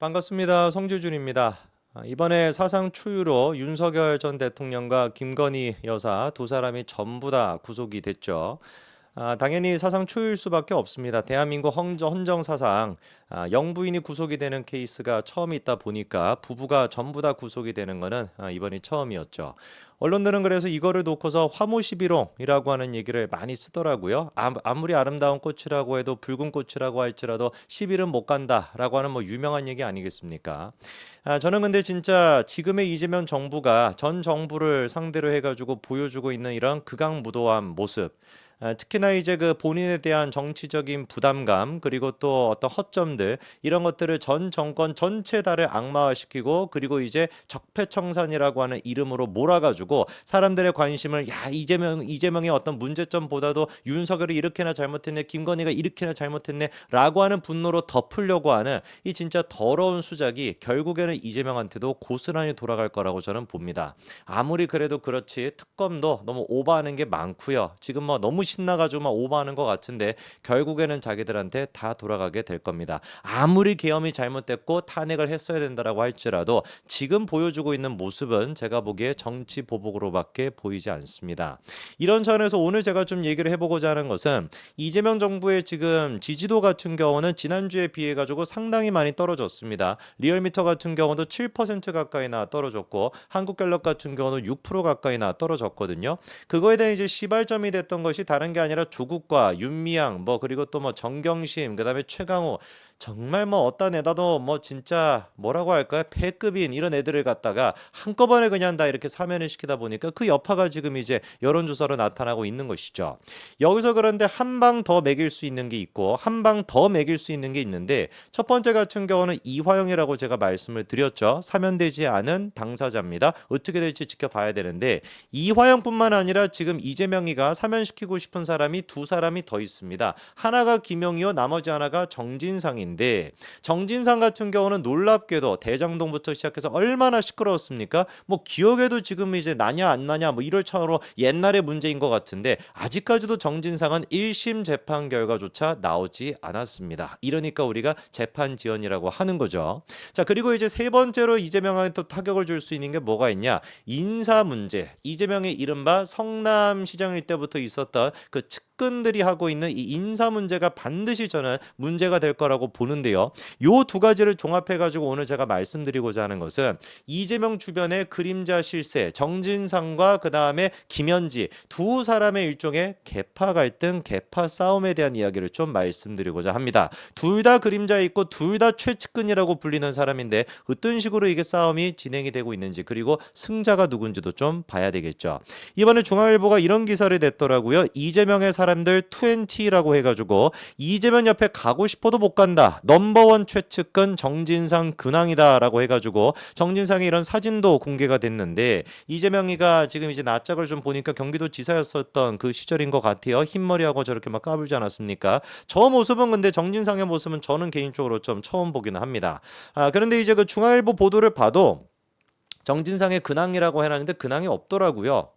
반갑습니다. 성주준입니다. 이번에 사상 초유로 윤석열 전 대통령과 김건희 여사 두 사람이 전부 다 구속이 됐죠. 당연히 사상 초유일 수밖에 없습니다. 대한민국 헌정 사상 영부인이 구속이 되는 케이스가 처음 있다 보니까 부부가 전부 다 구속이 되는 것은 이번이 처음이었죠. 언론들은 그래서 이거를 놓고서 화무시비롱이라고 하는 얘기를 많이 쓰더라고요. 아무리 아름다운 꽃이라고 해도 붉은 꽃이라고 할지라도 시비는 못 간다라고 하는 뭐 유명한 얘기 아니겠습니까? 저는 근데 진짜 지금의 이재명 정부가 전 정부를 상대로 해가지고 보여주고 있는 이런 극악무도한 모습, 특히나 이제 그 본인에 대한 정치적인 부담감 그리고 또 어떤 허점들 이런 것들을 전 정권 전체 다를 악마화시키고 그리고 이제 적폐청산이라고 하는 이름으로 몰아가지고 사람들의 관심을 이재명의 어떤 문제점보다도 윤석열이 이렇게나 잘못했네 김건희가 이렇게나 잘못했네라고 하는 분노로 덮으려고 하는 이 진짜 더러운 수작이 결국에는 이재명한테도 고스란히 돌아갈 거라고 저는 봅니다. 아무리 그래도 그렇지 특검도 너무 오버하는 게 많고요. 지금 뭐 너무 신나가지고 막 오버하는 것 같은데 결국에는 자기들한테 다 돌아가게 될 겁니다. 아무리 계엄이 잘못됐고 탄핵을 했어야 된다라고 할지라도 지금 보여주고 있는 모습은 제가 보기에 정치 보복으로밖에 보이지 않습니다. 이런 차원에서 오늘 제가 좀 얘기를 해보고자 하는 것은 이재명 정부의 지금 지지도 같은 경우는 지난주에 비해 가지고 상당히 많이 떨어졌습니다. 리얼미터 같은 경우도 7% 가까이나 떨어졌고 한국갤럽 같은 경우는 6% 가까이나 떨어졌거든요. 그거에 대한 이제 시발점이 됐던 것이 다른 게 아니라 조국과 윤미향 뭐 그리고 또 뭐 정경심 그다음에 최강호 정말 뭐 어떤 애다도 뭐 진짜 뭐라고 할까요? 패급인 이런 애들을 갖다가 한꺼번에 그냥 다 이렇게 사면을 시키다 보니까 그 여파가 지금 이제 여론조사로 나타나고 있는 것이죠. 여기서 그런데 한 방 더 매길 수 있는 게 있고 한 방 더 매길 수 있는 게 있는데 첫 번째 같은 경우는 이화영이라고 제가 말씀을 드렸죠. 사면되지 않은 당사자입니다. 어떻게 될지 지켜봐야 되는데 이화영뿐만 아니라 지금 이재명이가 사면시키고 싶은 사람이 두 사람이 더 있습니다. 하나가 김영희요 나머지 하나가 정진상인데 정진상 같은 경우는 놀랍게도 대장동부터 시작해서 얼마나 시끄러웠습니까? 뭐 기억에도 지금 이제 나냐 안 나냐 뭐 이럴 차로 옛날의 문제인 것 같은데 아직까지도 정진상은 1심 재판 결과조차 나오지 않았습니다. 이러니까 우리가 재판 지연이라고 하는 거죠. 자 그리고 이제 세 번째로 이재명한테 또 타격을 줄 수 있는 게 뭐가 있냐? 인사 문제. 이재명의 이른바 성남시장일 때부터 있었던 그 측근들이 하고 있는 이 인사 문제가 반드시 저는 문제가 될 거라고 보는데요. 요 두 가지를 종합해 가지고 오늘 제가 말씀드리고자 하는 것은 이재명 주변의 그림자 실세 정진상과 그다음에 김현지 두 사람의 일종의 계파 갈등, 계파 싸움에 대한 이야기를 좀 말씀드리고자 합니다. 둘 다 그림자에 있고 둘 다 최측근이라고 불리는 사람인데 어떤 식으로 이게 싸움이 진행이 되고 있는지 그리고 승자가 누군지도 좀 봐야 되겠죠. 이번에 중앙일보가 이런 기사를 냈더라고요. 이재명의 사람들 20라고 해가지고 이재명 옆에 가고 싶어도 못 간다. 넘버원 최측근 정진상 근황이다라고 해가지고 정진상의 이런 사진도 공개가 됐는데 이재명이가 지금 이제 낯짝을 좀 보니까 경기도 지사였었던 그 시절인 것 같아요. 흰머리하고 저렇게 막 까불지 않았습니까? 저 모습은 근데 정진상의 모습은 저는 개인적으로 좀 처음 보기는 합니다. 그런데 이제 그 중앙일보 보도를 봐도 정진상의 근황이라고 해놨는데 근황이 없더라고요.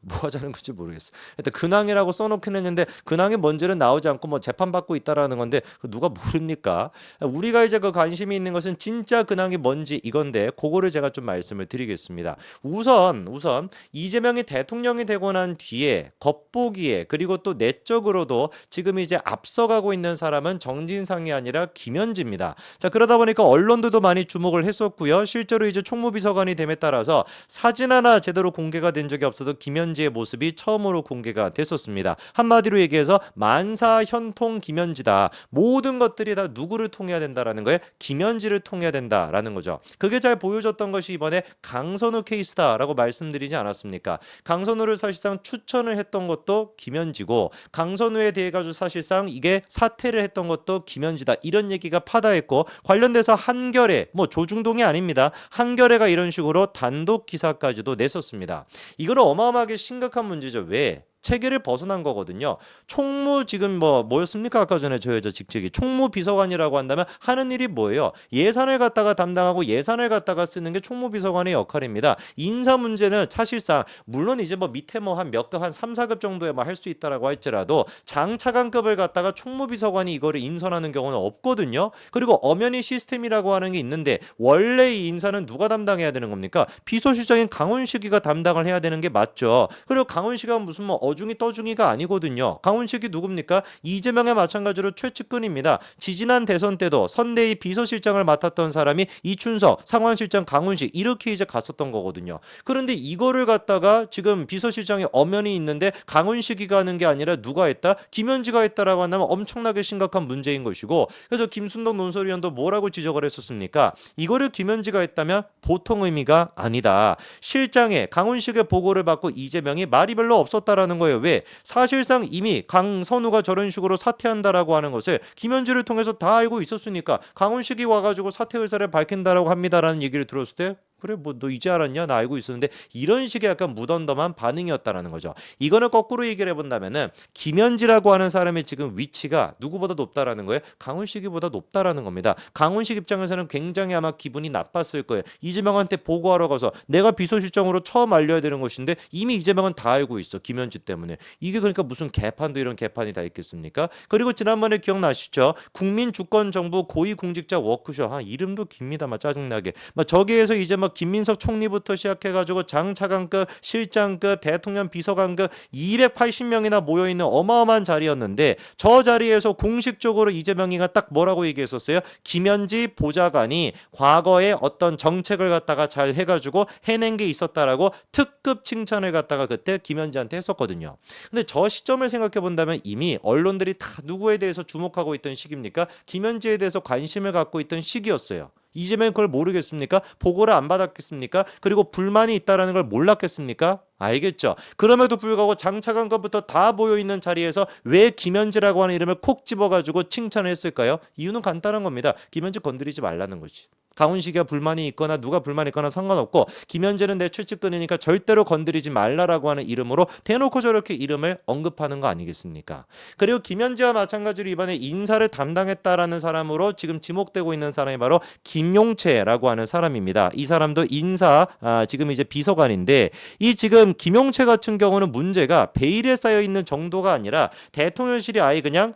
뭐 하자는 건지 모르겠어. 일단 근황이라고 써놓긴 했는데 근황이 뭔지는 나오지 않고 뭐 재판받고 있다라는 건데 누가 모릅니까? 우리가 이제 그 관심이 있는 것은 진짜 근황이 뭔지 이건데 그거를 제가 좀 말씀을 드리겠습니다. 우선 이재명이 대통령이 되고 난 뒤에 겉보기에 그리고 또 내적으로도 지금 이제 앞서가고 있는 사람은 정진상이 아니라 김현지입니다. 자 그러다 보니까 언론들도 많이 주목을 했었고요. 실제로 이제 총무비서관이 됨에 따라서 사진 하나 제대로 공개가 된 적이 없어도 김현지의 모습이 처음으로 공개가 됐었습니다. 한마디로 얘기해서 만사현통 김현지다. 모든 것들이 다 누구를 통해야 된다라는 거에 김현지를 통해야 된다라는 거죠. 그게 잘 보여줬던 것이 이번에 강선우 케이스다라고 말씀드리지 않았습니까? 강선우를 사실상 추천을 했던 것도 김현지고 강선우에 대해 가지고 사실상 이게 사퇴를 했던 것도 김현지다. 이런 얘기가 파다했고 관련돼서 한겨레 뭐 조중동이 아닙니다. 한겨레가 이런 식으로 단독 기사까지도 냈었습니다. 이거는 어마어마하게 심각한 문제죠. 왜? 체계를 벗어난 거거든요. 총무 지금 뭐였습니까? 아까 전에 저 여자 직책이 총무 비서관이라고 한다면 하는 일이 뭐예요? 예산을 갖다가 담당하고 예산을 갖다가 쓰는 게 총무 비서관의 역할입니다. 인사 문제는 사실상 물론 이제 밑에 한 몇 급 한 3, 4급 정도에 할 수 있다라고 할지라도 장차관급을 갖다가 총무 비서관이 이거를 인선하는 경우는 없거든요. 그리고 엄연히 시스템이라고 하는 게 있는데 원래 이 인사는 누가 담당해야 되는 겁니까? 비서실장인 강훈식이가 담당을 해야 되는 게 맞죠. 그리고 강훈식이가 무슨 어중이 떠중이가 아니거든요. 강훈식이 누굽니까? 이재명에 마찬가지로 최측근입니다. 지지난 대선 때도 선대위 비서실장을 맡았던 사람이 이춘석, 상황실장 강훈식 이렇게 이제 갔었던 거거든요. 그런데 이거를 갖다가 지금 비서실장이 엄연히 있는데 강훈식이가 하는 게 아니라 누가 했다? 김현지가 했다라고 한다면 엄청나게 심각한 문제인 것이고, 그래서 김순덕 논설위원도 뭐라고 지적을 했었습니까? 이거를 김현지가 했다면 보통 의미가 아니다. 실장에 강훈식의 보고를 받고 이재명이 말이 별로 없었다라는 거예요. 왜? 사실상 이미 강선우가 저런 식으로 사퇴한다라고 하는 것을 김현지를 통해서 다 알고 있었으니까 강훈식이 와가지고 사퇴 의사를 밝힌다라고 합니다라는 얘기를 들었을 때 그래 너 이제 알았냐? 나 알고 있었는데 이런 식의 약간 무던덤한 반응이었다라는 거죠. 이거는 거꾸로 얘기를 해본다면은 김현지라고 하는 사람의 지금 위치가 누구보다 높다라는 거예요. 강훈식이보다 높다라는 겁니다. 강훈식 입장에서는 굉장히 아마 기분이 나빴을 거예요. 이재명한테 보고하러 가서 내가 비서실장으로 처음 알려야 되는 것인데 이미 이재명은 다 알고 있어. 김현지 때문에. 이게 그러니까 무슨 개판도 이런 개판이 다 있겠습니까? 그리고 지난번에 기억나시죠? 국민주권정부 고위공직자 워크숍. 이름도 깁니다. 짜증나게. 저기에서 이제 김민석 총리부터 시작해가지고 장차관급, 실장급, 대통령 비서관급 280명이나 모여있는 어마어마한 자리였는데 저 자리에서 공식적으로 이재명이가 딱 뭐라고 얘기했었어요? 김현지 보좌관이 과거에 어떤 정책을 갖다가 잘 해가지고 해낸 게 있었다라고 특급 칭찬을 갖다가 그때 김현지한테 했었거든요. 근데 저 시점을 생각해 본다면 이미 언론들이 다 누구에 대해서 주목하고 있던 시기입니까? 김현지에 대해서 관심을 갖고 있던 시기였어요. 이재명이 그걸 모르겠습니까? 보고를 안 받았겠습니까? 그리고 불만이 있다라는 걸 몰랐겠습니까? 알겠죠. 그럼에도 불구하고 장차관급부터 다 모여있는 자리에서 왜 김현지라고 하는 이름을 콕 집어가지고 칭찬을 했을까요? 이유는 간단한 겁니다. 김현지 건드리지 말라는 거지. 강훈식이가 불만이 있거나 누가 불만이 있거나 상관없고 김현재는 내 최측근이니까 절대로 건드리지 말라라고 하는 이름으로 대놓고 저렇게 이름을 언급하는 거 아니겠습니까? 그리고 김현재와 마찬가지로 이번에 인사를 담당했다라는 사람으로 지금 지목되고 있는 사람이 바로 김용채라고 하는 사람입니다. 이 사람도 인사 지금 이제 비서관인데 이 지금 김용채 같은 경우는 문제가 베일에 쌓여 있는 정도가 아니라 대통령실이 아예 그냥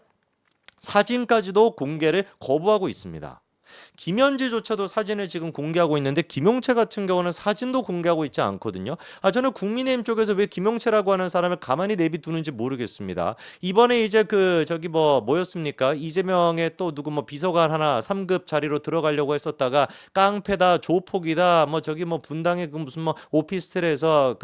사진까지도 공개를 거부하고 있습니다. 김현지조차도 사진을 지금 공개하고 있는데 김용채 같은 경우는 사진도 공개하고 있지 않거든요. 저는 국민의힘 쪽에서 왜 김용채라고 하는 사람을 가만히 내비두는지 모르겠습니다. 이번에 이제 뭐였습니까? 이재명의 또 누구 비서관 하나 3급 자리로 들어가려고 했었다가 깡패다 조폭이다 분당의 무슨 오피스텔에서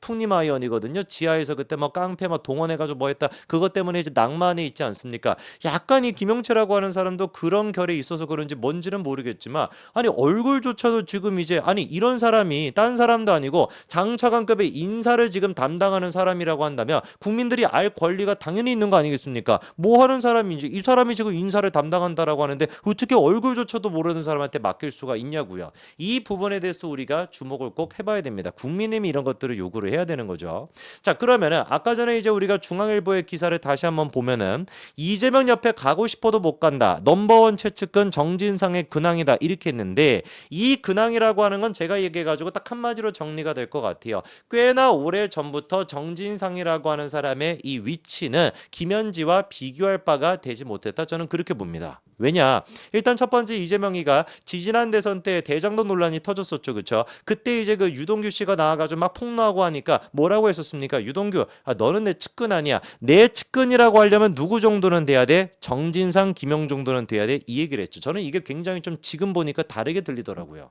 풍림아이언이거든요. 지하에서 그때 깡패 동원해가지고 했다. 그것 때문에 이제 낭만이 있지 않습니까? 약간 이 김용채라고 하는 사람도 그런 결에 있어서 그런지 뭔지는 모르겠지만 얼굴조차도 지금 이제 이런 사람이 딴 사람도 아니고 장차관급의 인사를 지금 담당하는 사람이라고 한다면 국민들이 알 권리가 당연히 있는 거 아니겠습니까? 뭐 하는 사람인지 이 사람이 지금 인사를 담당한다라고 하는데 어떻게 얼굴조차도 모르는 사람한테 맡길 수가 있냐고요. 이 부분에 대해서 우리가 주목을 꼭 해봐야 됩니다. 국민의힘이 이런 것들을 요구를 해야 되는 거죠. 자, 그러면은 아까 전에 이제 우리가 중앙일보의 기사를 다시 한번 보면은 이재명 옆에 가고 싶어도 못 간다. 넘버원 최측근 정진상의 근황이다 이렇게 했는데 이 근황이라고 하는 건 제가 얘기해가지고 딱 한마디로 정리가 될 것 같아요. 꽤나 오래 전부터 정진상이라고 하는 사람의 이 위치는 김현지와 비교할 바가 되지 못했다. 저는 그렇게 봅니다. 왜냐? 일단 첫 번째 이재명이가 지지난 대선 때 대장동 논란이 터졌었죠. 그렇죠? 그때 이제 유동규 씨가 나와가지고 막 폭로하고 하니까 뭐라고 했었습니까? 유동규, 너는 내 측근 아니야. 내 측근이라고 하려면 누구 정도는 돼야 돼? 정진상, 김용 정도는 돼야 돼. 이 얘기를 했죠. 저는 이게 굉장히 좀 지금 보니까 다르게 들리더라고요.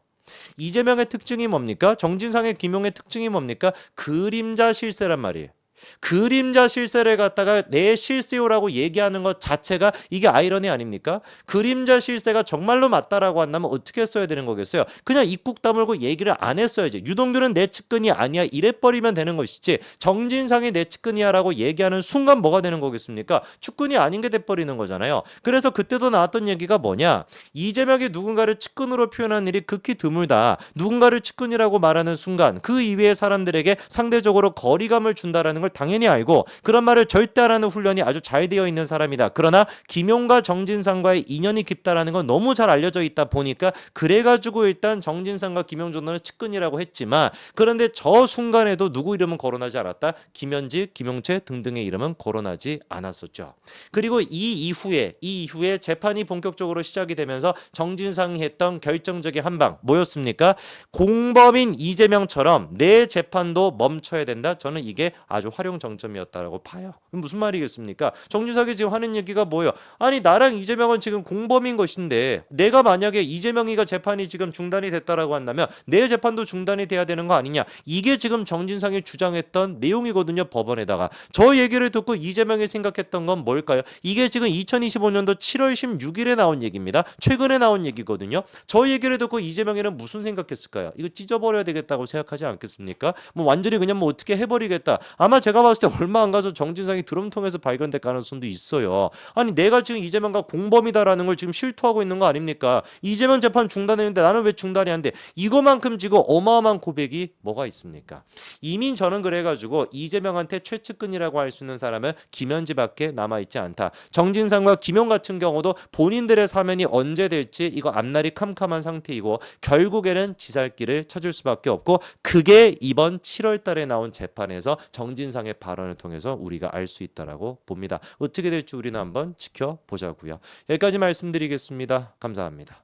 이재명의 특징이 뭡니까? 정진상의 김용의 특징이 뭡니까? 그림자 실세란 말이에요. 그림자 실세를 갖다가 내 실세요라고 얘기하는 것 자체가 이게 아이러니 아닙니까? 그림자 실세가 정말로 맞다라고 한다면 어떻게 써야 되는 거겠어요? 그냥 입국 다물고 얘기를 안 했어야지. 유동규는 내 측근이 아니야 이래버리면 되는 것이지 정진상이 내 측근이야라고 얘기하는 순간 뭐가 되는 거겠습니까? 측근이 아닌 게 돼버리는 거잖아요. 그래서 그때도 나왔던 얘기가 뭐냐? 이재명이 누군가를 측근으로 표현한 일이 극히 드물다. 누군가를 측근이라고 말하는 순간 그 이외의 사람들에게 상대적으로 거리감을 준다라는 걸 당연히 알고 그런 말을 절대 안 하는 훈련이 아주 잘 되어 있는 사람이다. 그러나 김용과 정진상과의 인연이 깊다라는 건 너무 잘 알려져 있다 보니까 그래가지고 일단 정진상과 김용 정도는 측근이라고 했지만 그런데 저 순간에도 누구 이름은 거론하지 않았다. 김현직, 김용채 등등의 이름은 거론하지 않았었죠. 그리고 이 이후에 재판이 본격적으로 시작이 되면서 정진상이 했던 결정적인 한방 뭐였습니까? 공범인 이재명처럼 내 재판도 멈춰야 된다. 저는 이게 아주 활용 정점이었다라고 봐요. 무슨 말이겠습니까? 정진상이 지금 하는 얘기가 뭐예요? 아니 나랑 이재명은 지금 공범인 것인데 내가 만약에 이재명이가 재판이 지금 중단이 됐다라고 한다면 내 재판도 중단이 돼야 되는 거 아니냐? 이게 지금 정진상이 주장했던 내용이거든요. 법원에다가 저 얘기를 듣고 이재명이 생각했던 건 뭘까요? 이게 지금 2025년도 7월 16일에 나온 얘기입니다. 최근에 나온 얘기거든요. 저 얘기를 듣고 이재명이는 무슨 생각했을까요? 이거 찢어버려야 되겠다고 생각하지 않겠습니까? 뭐 완전히 그냥 뭐 어떻게 해버리겠다. 아마 제가 봤을 때 얼마 안 가서 정진상이 드럼통에서 발견될 가능성도 있어요. 아니 내가 지금 이재명과 공범이다라는 걸 지금 실토하고 있는 거 아닙니까? 이재명 재판 중단했는데 나는 왜 중단이 안 돼? 이거만큼 지금 어마어마한 고백이 뭐가 있습니까? 이미 저는 그래가지고 이재명한테 최측근이라고 할 수 있는 사람은 김현지밖에 남아있지 않다. 정진상과 김용 같은 경우도 본인들의 사면이 언제 될지 이거 앞날이 캄캄한 상태이고 결국에는 지살길을 찾을 수밖에 없고 그게 이번 7월 달에 나온 재판에서 정진상의 발언을 통해서 우리가 알 수 있다라고 봅니다. 어떻게 될지 우리는 한번 지켜보자고요. 여기까지 말씀드리겠습니다. 감사합니다.